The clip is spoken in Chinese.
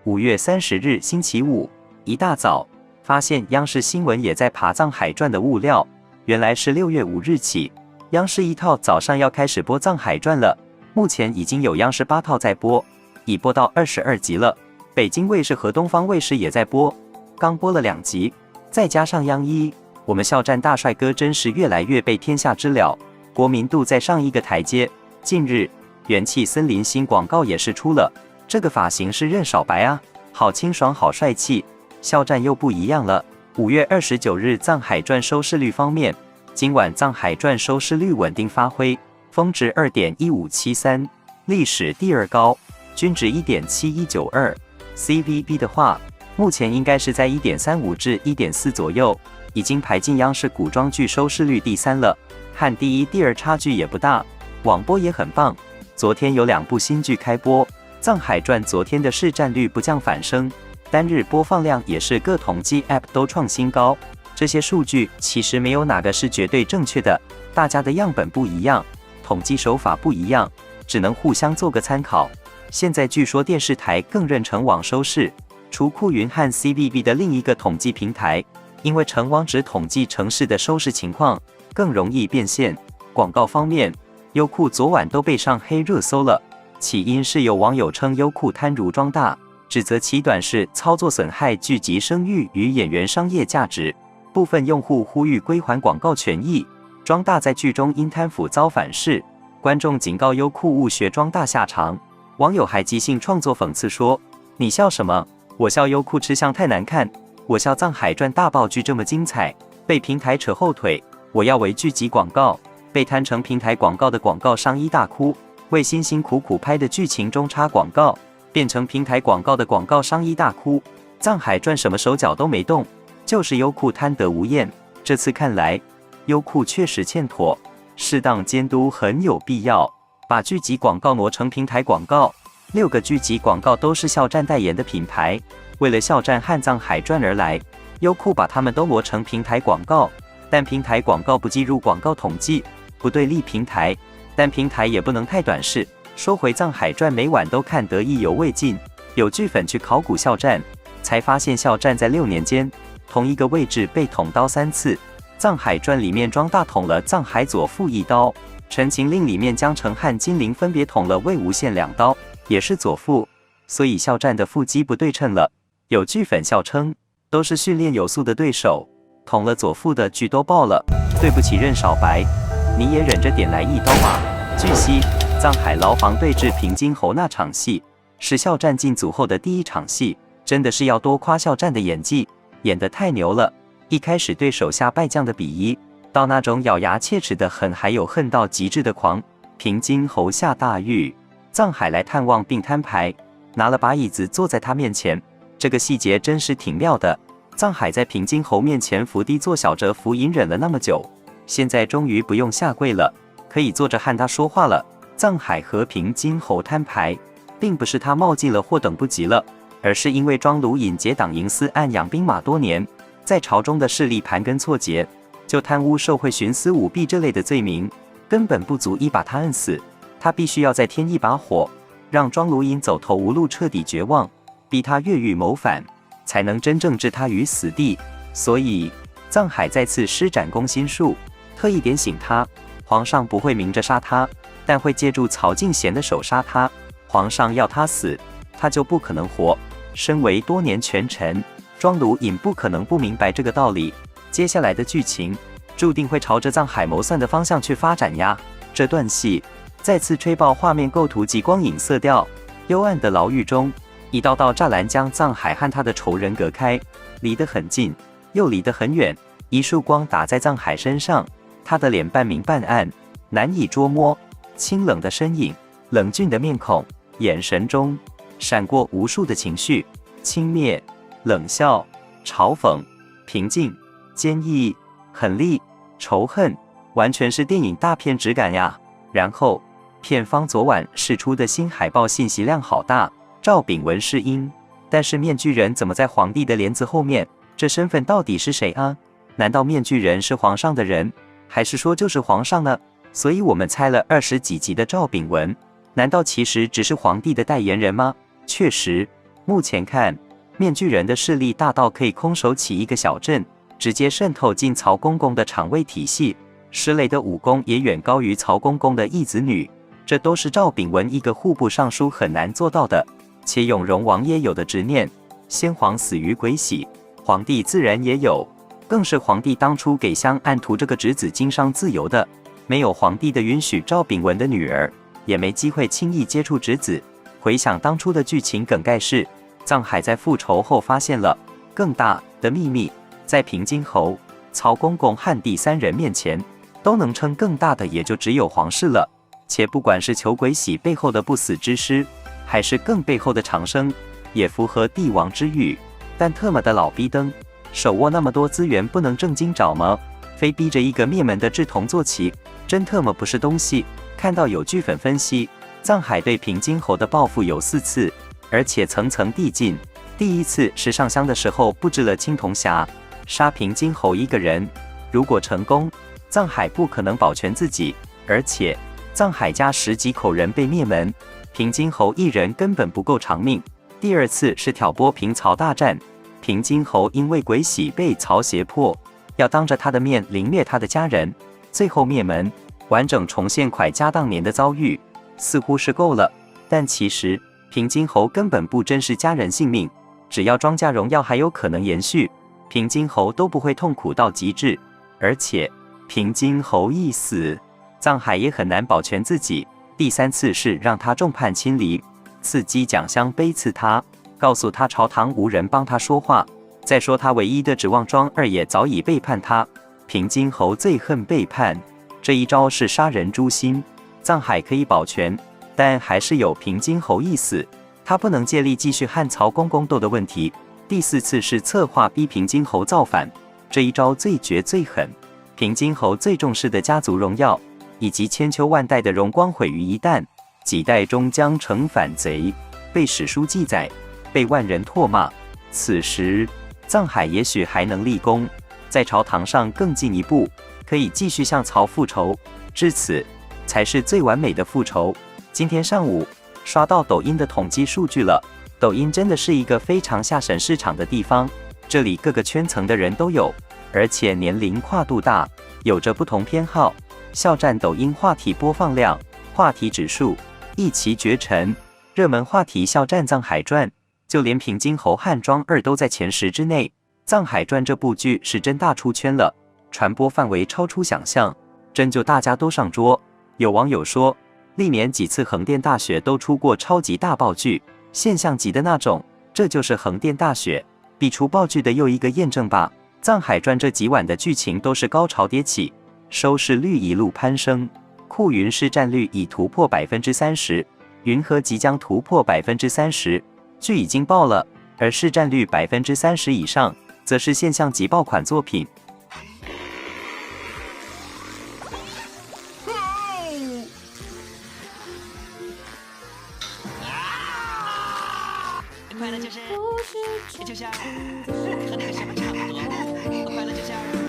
5月30日星期五一大早，发现央视新闻也在爬《藏海传》的物料，原来是6月5日起，央视1套早上要开始播《藏海传》了。目前已经有央视8套在播，已播到22集了。北京卫视和东方卫视也在播，刚播了2集，再加上央一，我们笑战大帅哥真是越来越被天下知了，国民度再上一个台阶。近日，元气森林新广告也是出了，这个发型是任少白啊，好清爽，好帅气。笑战又不一样了。5月29日，《藏海传》收视率方面，今晚《藏海传》收视率稳定发挥，峰值 2.1573， 历史第2高，均值 1.7192。CVB 的话，目前应该是在 1.35 至 1.4 左右，已经排进央视古装剧收视率第3了，和第1、第2差距也不大。网播也很棒，昨天有2部新剧开播，《藏海传》昨天的市占率不降反升，单日播放量也是各统计 App 都创新高。这些数据其实没有哪个是绝对正确的，大家的样本不一样，统计手法不一样，只能互相做个参考。现在据说电视台更认成网收视，除酷云和 CVB 的另一个统计平台，因为成网只统计城市的收视情况，更容易变现。广告方面，优酷昨晚都被上黑热搜了，起因是有网友称优酷贪如庄大，指责其短视操作损害剧集声誉与演员商业价值，部分用户呼吁归还广告权益。庄大在剧中因贪腐遭反噬，观众警告优酷勿学庄大下场。网友还即兴创作讽刺说：“你笑什么？我笑优酷吃相太难看，我笑《藏海传》大爆剧这么精彩，被平台扯后腿，我要为剧集广告。”被摊成平台广告的广告商一大哭，为辛辛苦苦拍的剧情中插广告，变成平台广告的广告商一大哭。《藏海传》什么手脚都没动，就是优酷贪得无厌。这次看来，优酷确实欠妥，适当监督很有必要。把剧集广告挪成平台广告，6个剧集广告都是笑战代言的品牌，为了笑战和《藏海传》而来，优酷把它们都挪成平台广告，但平台广告不计入广告统计，不对立平台，但平台也不能太短视。说回《藏海传》，每晚都看得意犹未尽，有剧粉去考古笑战，才发现笑战在6年间，同一个位置被捅刀3次。《藏海传》里面庄大捅了藏海左父1刀，《陈情令》里面江澄和金陵分别捅了魏无羡2刀，也是左腹，所以笑战的腹肌不对称了。有剧粉笑称，都是训练有素的对手，捅了左腹的剧都爆了。对不起任少白，你也忍着点来1刀嘛。据悉，藏海牢房对峙平津侯那场戏，是笑战进组后的第1场戏，真的是要多夸笑战的演技，演得太牛了。一开始对手下败将的鄙夷，到那种咬牙切齿的狠，还有恨到极致的狂。平津侯下大狱，藏海来探望并摊牌，拿了把椅子坐在他面前，这个细节真是挺妙的。藏海在平津侯面前伏低做小蛰伏隐忍了那么久，现在终于不用下跪了，可以坐着和他说话了。藏海和平津侯摊牌，并不是他冒进了或等不及了，而是因为庄卢引结党营私案养兵马多年，在朝中的势力盘根错节，就贪污受贿徇私舞弊这类的罪名，根本不足以把他摁死，他必须要再添一把火，让庄卢引走投无路，彻底绝望，逼他越狱谋反，才能真正置他于死地。所以藏海再次施展攻心术，特意点醒他，皇上不会明着杀他，但会借助曹敬贤的手杀他。皇上要他死，他就不可能活。身为多年权臣，庄卢引不可能不明白这个道理。接下来的剧情注定会朝着藏海谋算的方向去发展呀。这段戏再次吹爆画面构图及光影色调，幽暗的牢狱中，一道道栅栏将藏海和他的仇人隔开，离得很近，又离得很远。一束光打在藏海身上，他的脸半明半暗，难以捉摸。清冷的身影，冷峻的面孔，眼神中闪过无数的情绪：轻蔑、冷笑、嘲讽、平静、坚毅、狠戾、仇恨，完全是电影大片质感呀。然后，片方昨晚释出的新海报信息量好大，赵炳文是鹰，但是面具人怎么在皇帝的帘子后面？这身份到底是谁啊？难道面具人是皇上的人，还是说就是皇上呢？所以我们猜了20几集的赵炳文，难道其实只是皇帝的代言人吗？确实，目前看，面具人的势力大到可以空手起一个小镇，直接渗透进曹公公的肠胃体系。施雷的武功也远高于曹公公的义子女，这都是赵秉文一个户部尚书很难做到的。且永荣王也有的执念，先皇死于鬼洗，皇帝自然也有，更是皇帝当初给香案图这个侄子经商自由的，没有皇帝的允许，赵秉文的女儿也没机会轻易接触侄子。回想当初的剧情梗概是，臧海在复仇后发现了更大的秘密，在平津侯、曹公公和第三人面前，都能称更大的也就只有皇室了。且不管是裘鬼喜背后的不死之师，还是更背后的长生，也符合帝王之欲。但特么的老逼灯，手握那么多资源，不能正经找吗？非逼着一个灭门的志同坐骑，真特么不是东西。看到有剧粉分析，臧海对平津侯的报复有4次，而且层层递进。第一次是上香的时候布置了青铜匣，杀平津侯一个人。如果成功，臧海不可能保全自己，而且臧海家10几口人被灭门，平津侯一人根本不够偿命。第二次是挑拨平曹大战，平津侯因为鬼洗被曹胁迫，要当着他的面凌虐他的家人，最后灭门，完整重现蒯家当年的遭遇，似乎是够了。但其实平津侯根本不珍视家人性命，只要庄家荣耀还有可能延续，平津侯都不会痛苦到极致。而且平津侯一死，臧海也很难保全自己。第3次是让他众叛亲离，刺激蒋襄背刺他，告诉他朝堂无人帮他说话，再说他唯一的指望庄二也早已背叛他。平津侯最恨背叛，这一招是杀人诛心。臧海可以保全，但还是有平津侯一死，他不能借力继续和曹公公斗的问题。第4次是策划逼平津侯造反，这一招最绝最狠。平津侯最重视的家族荣耀，以及千秋万代的荣光毁于一旦，几代终将成反贼，被史书记载，被万人唾骂。此时臧海也许还能立功，在朝堂上更进一步，可以继续向曹复仇，至此才是最完美的复仇。今天上午刷到抖音的统计数据了，抖音真的是一个非常下沉市场的地方，这里各个圈层的人都有，而且年龄跨度大，有着不同偏好，笑战抖音话题播放量、话题指数一骑绝尘。热门话题笑战臧海传，就连平津侯和庄二都在前10之内。臧海传这部剧是真大出圈了，传播范围超出想象，真就大家都上桌。有网友说，历年几次横店大雪都出过超级大爆剧，现象级的那种，这就是横店大雪必出爆剧的又一个验证吧。臧海传这几晚的剧情都是高潮迭起，收视率一路攀升，酷云市占率已突破30%，云和即将突破30%，剧已经爆了，而市占率30%以上，则是现象级爆款作品。快乐就是，就像和那个什么差不多，快乐就像。